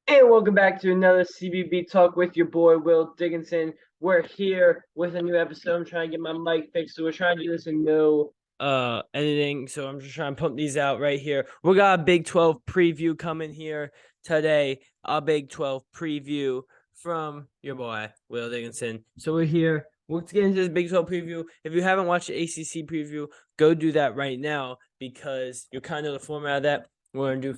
And welcome back to another CBB Talk with your boy Will Dickinson. We're here with a new episode. I'm trying to get my mic fixed, so we're trying to do this in no editing. So I'm just trying to pump these out right here. We got a Big 12 preview coming here today. A Big 12 preview from your boy Will Dickinson. So we're here. Let's get into this Big 12 preview. If you haven't watched the ACC preview, go do that right now because you're kind of the format of that. We're gonna do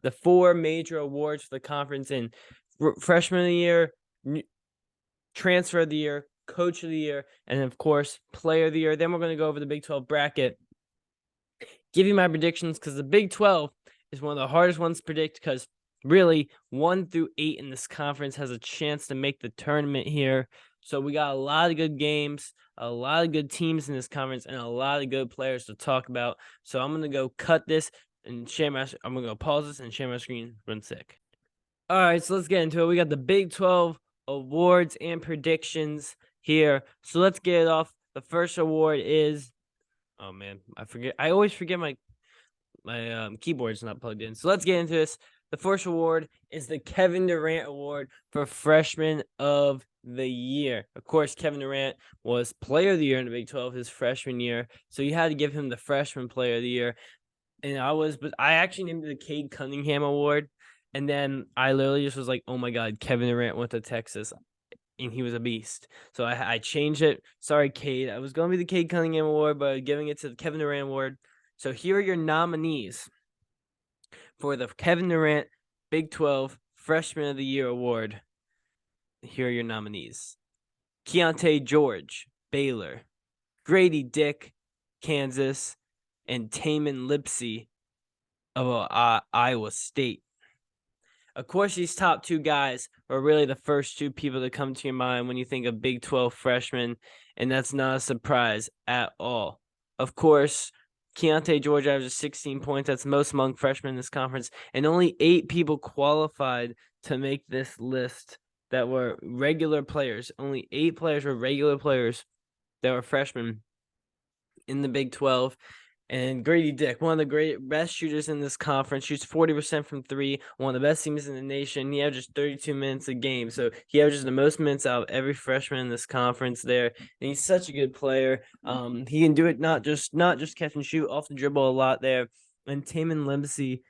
the four major awards for the conference in freshman of the year, transfer of the year, coach of the year, and of course, player of the year. Then we're going to go over the Big 12 bracket, give you my predictions because the Big 12 is one of the hardest ones to predict because really 1 through 8 in this conference has a chance to make the tournament here. So we got a lot of good games, a lot of good teams in this conference, and a lot of good players to talk about. So I'm going to go cut this and I'm going to go pause this and share my screen. Run sick. All right, so let's get into it. We got the Big 12 awards and predictions here. So let's get it off. The first award is, oh man, I always forget my keyboard's not plugged in. So let's get into this. The first award is the Kevin Durant Award for Freshman of the Year. Of course, Kevin Durant was Player of the Year in the Big 12 his freshman year, so you had to give him the Freshman Player of the Year. And I actually named it the Cade Cunningham Award. And then I literally just was like, oh my God, Kevin Durant went to Texas and he was a beast. So I changed it. Sorry, Cade. I was going to be the Cade Cunningham Award, but giving it to the Kevin Durant Award. So here are your nominees for the Kevin Durant Big 12 Freshman of the Year Award. Here are your nominees: Keontae George, Baylor; Grady Dick, Kansas; and Taman Lipsey of Iowa State. Of course, these top two guys are really the first two people that come to your mind when you think of Big 12 freshmen, and that's not a surprise at all. Of course, Keontae George averages 16 points. That's most among freshmen in this conference, and only 8 people qualified to make this list that were regular players. Only 8 players were regular players that were freshmen in the Big 12. And Grady Dick, one of the best shooters in this conference, shoots 40% from three, one of the best teams in the nation. He averages 32 minutes a game. So he averages the most minutes out of every freshman in this conference there. And he's such a good player. He can do it not just catch and shoot, off the dribble a lot there. And Taman Lipsey,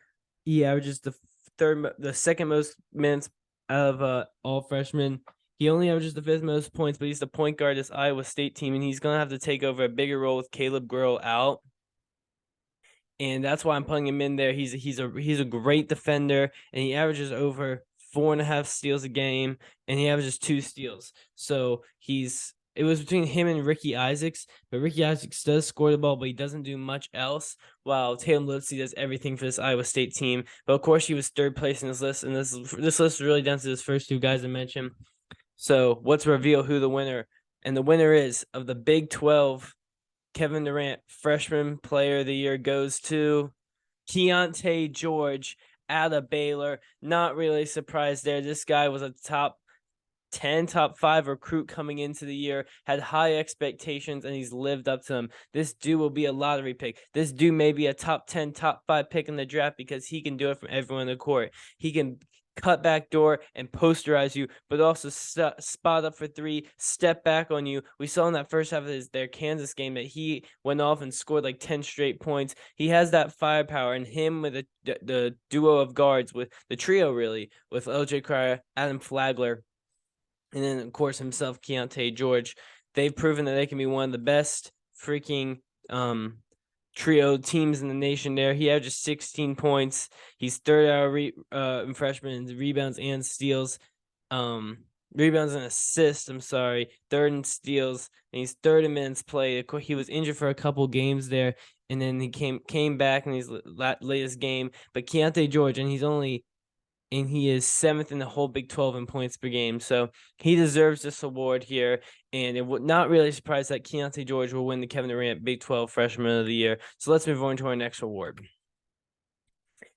he averages the second most minutes of all freshmen. He only averages the 5th most points, but he's the point guard of this Iowa State team, and he's gonna have to take over a bigger role with Caleb Grill out. And that's why I'm putting him in there. He's a great defender, and he averages over 4.5 steals a game, and he averages 2 steals. So it was between him and Ricky Isaacs, but Ricky Isaacs does score the ball, but he doesn't do much else, while Tatum Lipsey does everything for this Iowa State team. But of course, he was 3rd place in this list, and this list is really down to his first 2 guys I mentioned. So let's reveal who the winner, and the winner is of the Big 12 Kevin Durant Freshman Player of the Year goes to Keontae George out of Baylor. Not really surprised there. This guy was a top 10, top 5 recruit coming into the year, had high expectations, and he's lived up to them. This dude will be a lottery pick. This dude may be a top 10, top 5 pick in the draft because he can do it from everyone in the court. He can cut back door and posterize you, but also spot up for 3, step back on you. We saw in that first half of their Kansas game that he went off and scored like 10 straight points. He has that firepower, and him with the duo of guards, with the trio really, with LJ Cryer, Adam Flagler, and then of course himself, Keontae George. They've proven that they can be one of the best freaking trio teams in the nation there. He averages 16 points. He's 3rd out in freshman in rebounds and steals. Rebounds and assists, 3rd in steals, and he's 3rd in minutes played. He was injured for a couple games there, and then he came back in his latest game. But Keontae George, and he is 7th in the whole Big 12 in points per game. So he deserves this award here. And it would not really surprise that Keontae George will win the Kevin Durant Big 12 Freshman of the Year. So let's move on to our next award.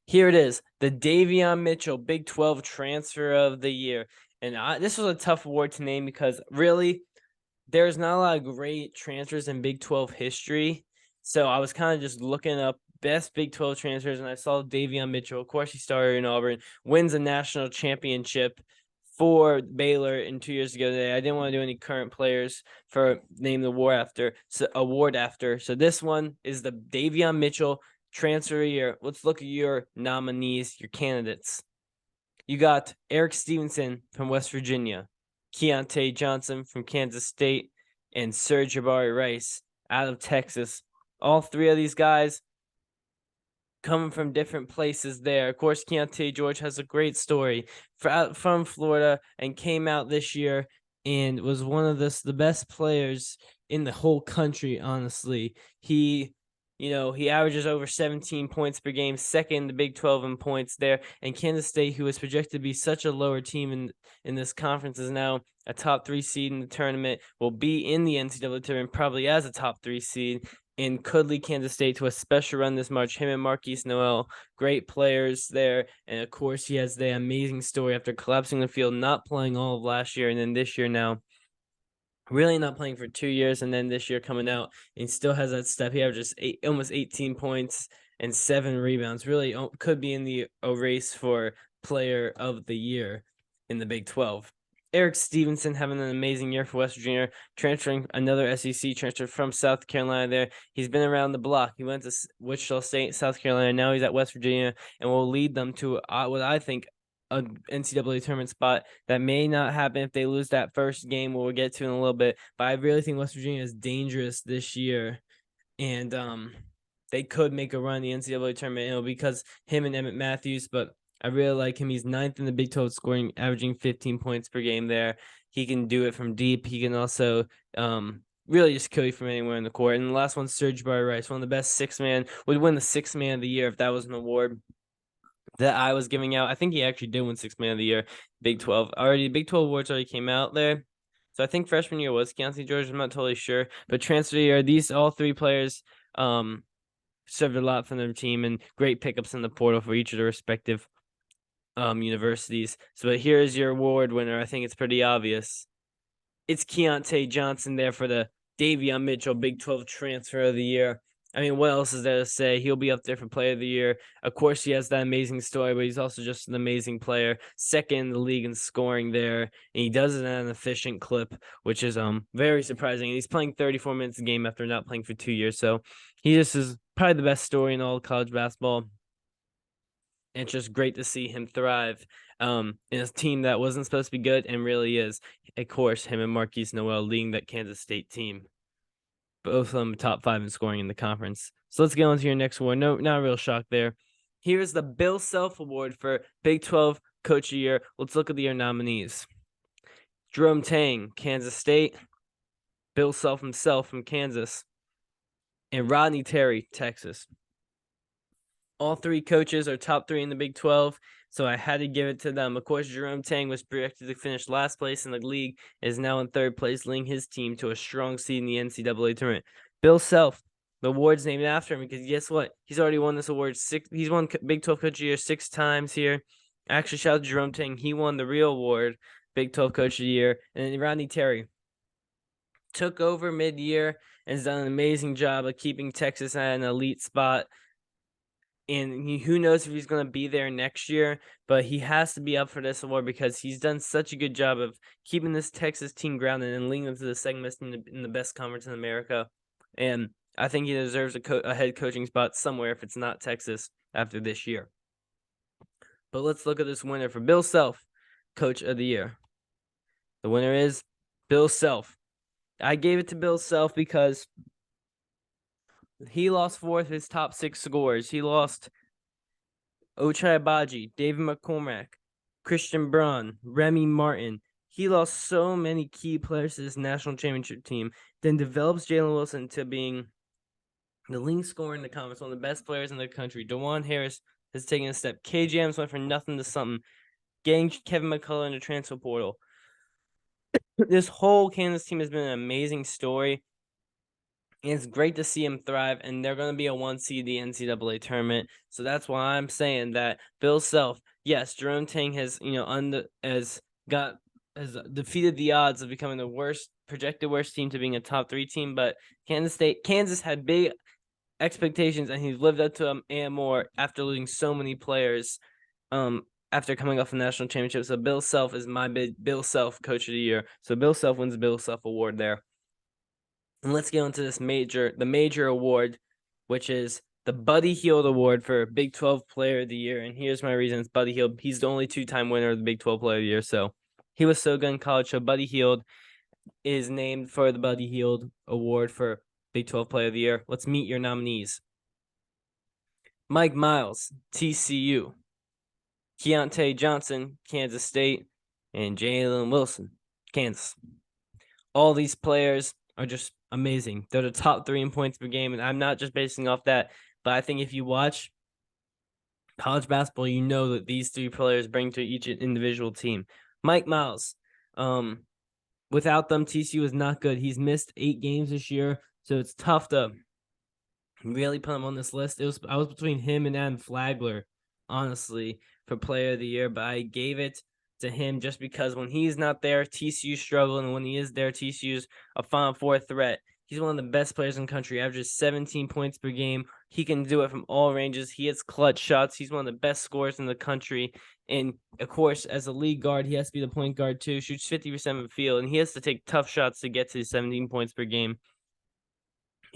Here it is, the Davion Mitchell Big 12 Transfer of the Year. And this was a tough award to name because really there's not a lot of great transfers in Big 12 history. So I was kind of just looking up best Big 12 transfers, and I saw Davion Mitchell. Of course, he started in Auburn, wins a national championship for Baylor in 2 years ago today. I didn't want to do any current players for name the award after. So this one is the Davion Mitchell transfer year. Let's look at your nominees, your candidates. You got Eric Stevenson from West Virginia, Keontae Johnson from Kansas State, and Serge Jabari Rice out of Texas. All three of these guys coming from different places there. Of course, Keontae George has a great story from Florida and came out this year and was one of the best players in the whole country, honestly. He averages over 17 points per game, second in the Big 12 in points there. And Kansas State, who was projected to be such a lower team in this conference, is now a top 3 seed in the tournament, will be in the NCAA tournament probably as a top 3 seed, and could lead Kansas State to a special run this March. Him and Marquise Noel, great players there. And of course, he has the amazing story after collapsing the field, not playing all of last year, and then this year now really not playing for 2 years, and then this year coming out, and he still has that step. He averages almost 18 points and 7 rebounds. Really could be in the race for player of the year in the Big 12. Eric Stevenson having an amazing year for West Virginia, transferring another SEC transfer from South Carolina there. He's been around the block. He went to Wichita State, South Carolina. Now he's at West Virginia and will lead them to what I think an NCAA tournament spot. That may not happen if they lose that first game, we'll get to in a little bit. But I really think West Virginia is dangerous this year. And they could make a run in the NCAA tournament, because him and Emmett Matthews, but I really like him. He's 9th in the Big 12 scoring, averaging 15 points per game there. He can do it from deep. He can also really just kill you from anywhere in the court. And the last one, Serge Jabari Rice, one of the best six-man, would win the sixth man of the year if that was an award that I was giving out. I think he actually did win sixth man of the year, Big 12. Big 12 awards already came out there. So I think freshman year was Keontae George. I'm not totally sure. But transfer year, these all three players served a lot for their team and great pickups in the portal for each of their respective universities. So here is your award winner. I think it's pretty obvious. It's Keontae Johnson there for the Davion Mitchell Big 12 Transfer of the Year. I mean, what else is there to say? He'll be up there for Player of the Year. Of course, he has that amazing story, but he's also just an amazing player. Second in the league in scoring there, and he does it at an efficient clip, which is very surprising. And he's playing 34 minutes a game after not playing for 2 years, so he just is probably the best story in all of college basketball. And it's just great to see him thrive in a team that wasn't supposed to be good and really is. Of course, him and Marquise Noel leading that Kansas State team. Both of them top 5 in scoring in the conference. So let's get on to your next award. No, not a real shock there. Here's the Bill Self Award for Big 12 Coach of the Year. Let's look at the year nominees. Jerome Tang, Kansas State. Bill Self himself from Kansas. And Rodney Terry, Texas. All three coaches are top 3 in the Big 12, so I had to give it to them. Of course, Jerome Tang was projected to finish last place in the league, is now in 3rd place, leading his team to a strong seed in the NCAA tournament. Bill Self, the award's named after him because guess what? He's already won this award. He's won Big 12 Coach of the Year 6 times here. Actually, shout out to Jerome Tang. He won the real award, Big 12 Coach of the Year. And then Rodney Terry took over mid-year and has done an amazing job of keeping Texas at an elite spot. And who knows if he's going to be there next year, but he has to be up for this award because he's done such a good job of keeping this Texas team grounded and leading them to the second best in the best conference in America. And I think he deserves a head coaching spot somewhere if it's not Texas after this year. But let's look at this winner for Bill Self, Coach of the Year. The winner is Bill Self. I gave it to Bill Self because he lost 4 of his top 6 scorers. He lost Ochai Agbaji, David McCormack, Christian Braun, Remy Martin. He lost so many key players to this national championship team, then develops Jalen Wilson to being the leading scorer in the conference, one of the best players in the country. DeJuan Harris has taken a step. KJMs went from nothing to something, getting Kevin McCullough in the transfer portal. This whole Kansas team has been an amazing story. And it's great to see him thrive, and they're going to be a 1 seed in the NCAA tournament. So that's why I'm saying that Bill Self, yes, Jerome Tang has defeated the odds of becoming the projected worst team to being a top 3 team. But Kansas had big expectations, and he's lived up to them and more after losing so many players. After coming off a national championship. So Bill Self is my Bill Self Coach of the Year. So Bill Self wins the Bill Self Award there. And let's get into the major award, which is the Buddy Hield Award for Big 12 Player of the Year. And here's my reason: it's Buddy Hield. He's the only 2-time winner of the Big 12 Player of the Year. So he was so good in college. So Buddy Hield is named for the Buddy Hield Award for Big 12 Player of the Year. Let's meet your nominees: Mike Miles, TCU; Keontae Johnson, Kansas State; and Jalen Wilson, Kansas. All these players are just amazing. They're the top 3 in points per game, and I'm not just basing off that, but I think if you watch college basketball, you know that these 3 players bring to each individual team. Mike Miles, without them, TCU is not good. He's missed 8 games this year, so it's tough to really put him on this list. I was between him and Adam Flagler, honestly, for Player of the Year, but I gave it to him just because when he's not there, TCU struggle, and when he is there, TCU's a Final Four threat. He's one of the best players in the country, averages 17 points per game. He can do it from all ranges. He hits clutch shots. He's one of the best scorers in the country. And, of course, as a lead guard, he has to be the point guard, too. Shoots 50% of the field, and he has to take tough shots to get to 17 points per game.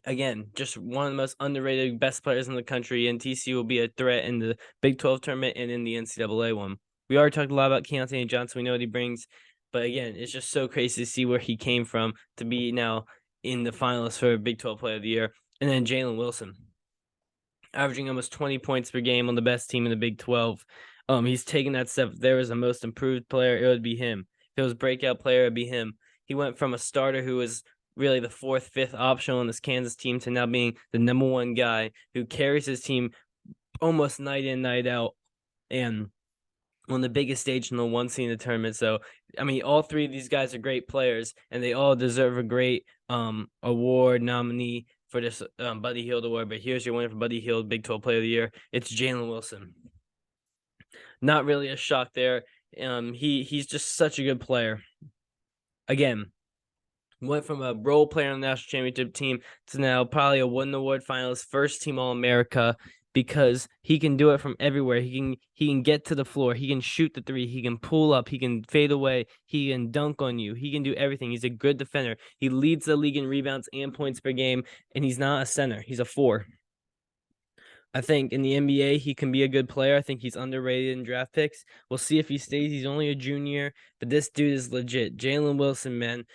Again, just one of the most underrated best players in the country, and TCU will be a threat in the Big 12 tournament and in the NCAA one. We already talked a lot about Keontae Johnson. We know what he brings, but again, it's just so crazy to see where he came from to be now in the finalists for Big 12 Player of the Year. And then Jalen Wilson, averaging almost 20 points per game on the best team in the Big 12. He's taken that step. If there was a most improved player, it would be him. If it was a breakout player, it would be him. He went from a starter who was really the 4th, 5th option on this Kansas team to now being the number 1 guy who carries his team almost night in, night out, and on the biggest stage in the 1 seed in the tournament. So, I mean, all 3 of these guys are great players, and they all deserve a great award nominee for this Buddy Hield Award. But here's your winner for Buddy Hield Big 12 Player of the Year. It's Jalen Wilson. Not really a shock there. He's just such a good player. Again, went from a role player on the national championship team to now probably a Wooden Award finalist, first team All-America, because he can do it from everywhere. He can get to the floor. He can shoot the 3. He can pull up. He can fade away. He can dunk on you. He can do everything. He's a good defender. He leads the league in rebounds and points per game, and he's not a center. He's a 4. I think in the NBA, he can be a good player. I think he's underrated in draft picks. We'll see if he stays. He's only a junior, but this dude is legit. Jalen Wilson, man,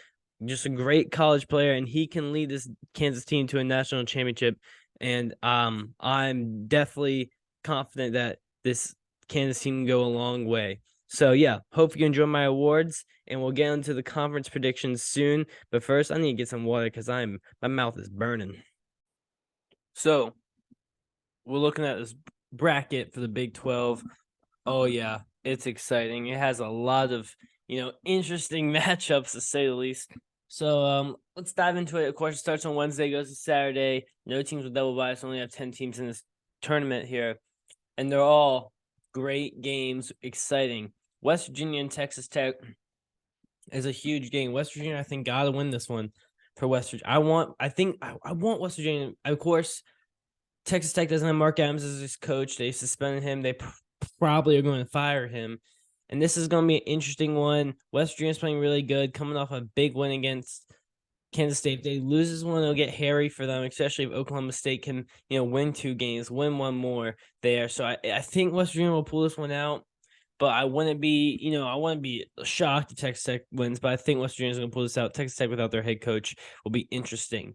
just a great college player, and he can lead this Kansas team to a national championship. And I'm definitely confident that this Kansas team can go a long way. So, yeah, hope you enjoy my awards, and we'll get into the conference predictions soon. But first, I need to get some water because my mouth is burning. So, we're looking at this bracket for the Big 12. Oh, yeah, it's exciting. It has a lot of, interesting matchups, to say the least. So let's dive into it. Of course, it starts on Wednesday, goes to Saturday. No teams with double bias. Only have 10 teams in this tournament here. And they're all great games, exciting. West Virginia and Texas Tech is a huge game. West Virginia, I think, got to win this one for West Virginia. I want West Virginia. Of course, Texas Tech doesn't have Mark Adams as his coach. They suspended him. They probably are going to fire him. And this is going to be an interesting one. West Virginia's playing really good, coming off a big win against Kansas State. If they lose this one, it'll get hairy for them, especially if Oklahoma State can, win 2 games, win 1 more there. So I think West Virginia will pull this one out. But I wouldn't be, I wouldn't be shocked if Texas Tech wins. But I think West Virginia's going to pull this out. Texas Tech without their head coach will be interesting.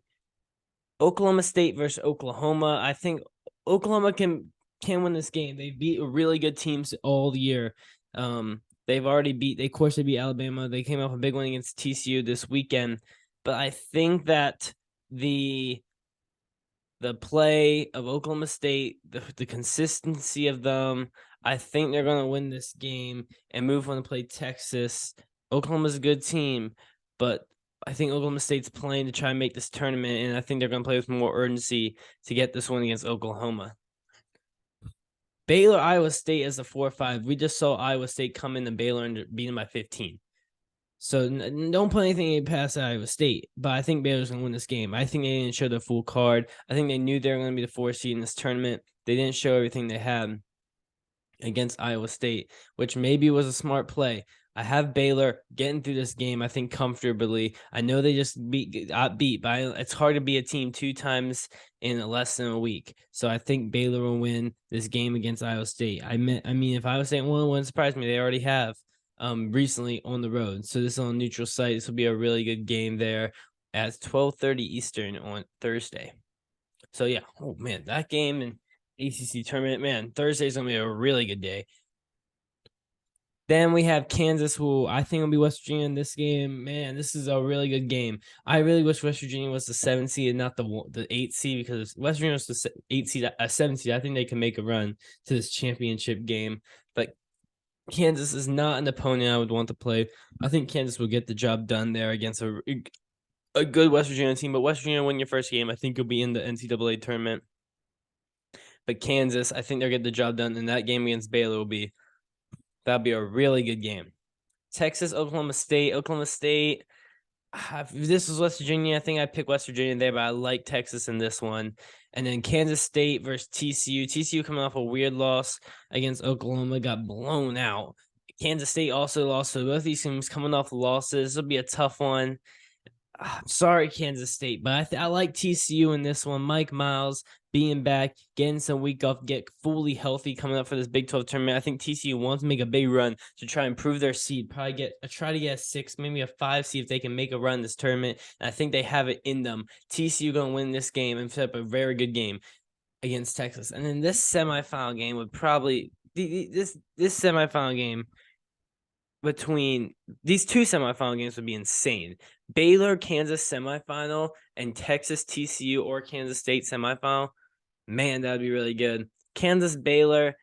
Oklahoma State versus Oklahoma. I think Oklahoma can win this game. They beat really good teams all year. They've already beat Alabama. They came off a big win against TCU this weekend. But I think that the play of Oklahoma State, the consistency of them, I think they're going to win this game and move on to play Texas. Oklahoma's a good team, but I think Oklahoma State's playing to try and make this tournament, and I think they're going to play with more urgency to get this one against Oklahoma. Baylor, Iowa State as a 4-5. We just saw Iowa State come in to Baylor and beat them by 15. So don't put anything past Iowa State, but I think Baylor's going to win this game. I think they didn't show the full card. I think they knew they were going to be the 4th seed in this tournament. They didn't show everything they had against Iowa State, which maybe was a smart play. I have Baylor getting through this game, I think, comfortably. I know they just got beat, but it's hard to beat a team 2 times in less than a week. So I think Baylor will win this game against Iowa State. I mean, if Iowa State won, it wouldn't surprise me. They already have recently on the road. So this is on a neutral site. This will be a really good game there at 12:30 Eastern on Thursday. So yeah, oh man, that game and ACC tournament, man, Thursday's gonna be a really good day. Then we have Kansas, who I think will be West Virginia in this game. Man, this is a really good game. I really wish West Virginia was the 7th seed and not the 8th seed, because West Virginia was the 8th seed, a 7th seed. I think they can make a run to this championship game. But Kansas is not an opponent I would want to play. I think Kansas will get the job done there against a good West Virginia team. But West Virginia win your first game, I think you'll be in the NCAA tournament. But Kansas, I think they'll get the job done, and that game against Baylor that'll be a really good game. Texas, Oklahoma State. If this was West Virginia, I think I'd pick West Virginia there, but I like Texas in this one. And then Kansas State versus TCU. TCU coming off a weird loss against Oklahoma, got blown out. Kansas State also lost, so both these teams coming off losses. This will be a tough one. I'm sorry, Kansas State, but I like TCU in this one. Mike Miles being back, getting some week off, get fully healthy coming up for this Big 12 tournament. I think TCU wants to make a big run to try and improve their seed. Probably try to get a 6, maybe a 5 seed if they can make a run this tournament. And I think they have it in them. TCU going to win this game and set up a very good game against Texas. And then this semifinal game would probably this semifinal game between these 2 semifinal games would be insane. Baylor, Kansas semifinal, and Texas, TCU, or Kansas State semifinal. Man, that would be really good. Kansas, Baylor,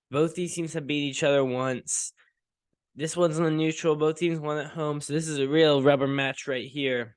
both these teams have beat each other once. This one's on the neutral. Both teams won at home, so this is a real rubber match right here.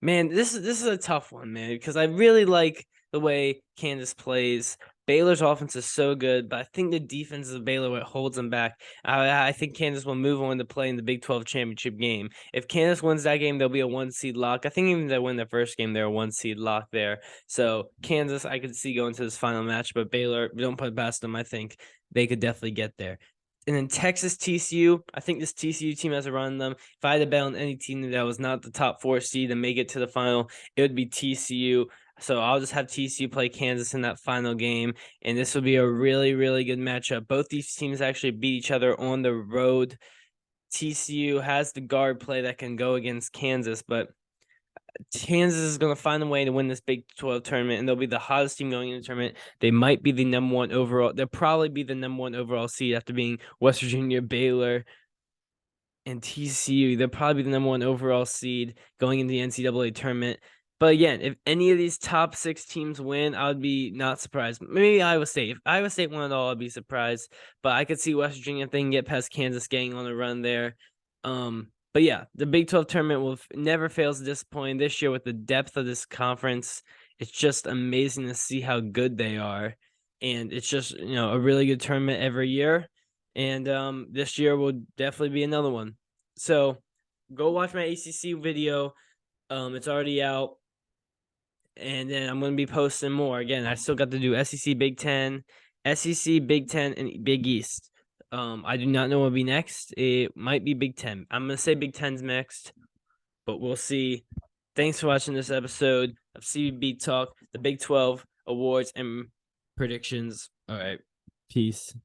Man, this is a tough one, man, because I really like the way Kansas plays. Baylor's offense is so good, but I think the defense of Baylor what holds them back. I think Kansas will move on to play in the Big 12 championship game. If Kansas wins that game, they'll be a 1 seed lock. I think even if they win their first game, they're a 1 seed lock there. So Kansas, I could see going to this final match, but Baylor, don't put it past them. I think they could definitely get there. And then Texas, TCU, I think this TCU team has a run on them. If I had to bet on any team that was not the top 4 seed and make it to the final, it would be TCU. So I'll just have TCU play Kansas in that final game, and this will be a really, really good matchup. Both these teams actually beat each other on the road. TCU has the guard play that can go against Kansas, but Kansas is going to find a way to win this Big 12 tournament, and they'll be the hottest team going into the tournament. They might be the number 1 overall. They'll probably be the number 1 overall seed after being West Virginia, Baylor, and TCU. They'll probably be the number 1 overall seed going into the NCAA tournament. But again, if any of these top 6 teams win, I would be not surprised. Maybe Iowa State. If Iowa State won it all, I'd be surprised. But I could see West Virginia if they can get past Kansas getting on a run there. But yeah, the Big 12 tournament will never fails to disappoint. This year with the depth of this conference, it's just amazing to see how good they are. And it's just, a really good tournament every year. And this year will definitely be another one. So go watch my ACC video. It's already out. And then I'm going to be posting more. Again, I still got to do SEC, Big 10, SEC, Big 10, and Big East. I do not know what will be next. It might be Big 10. I'm going to say Big 10's next, but we'll see. Thanks for watching this episode of CBB Talk, the Big 12 awards and predictions. All right. Peace.